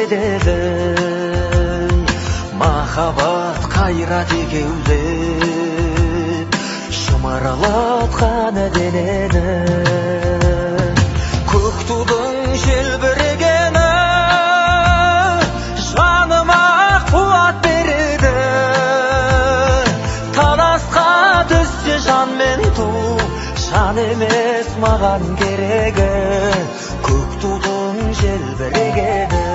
береді. Махаббат қайрат екеулеп шымырлатқан денені. Көк тудың желбірегені жаныма қуат береді. Таласқа түссе жан мен ту, жан емес маған керегі. Көк тудың желбірегені.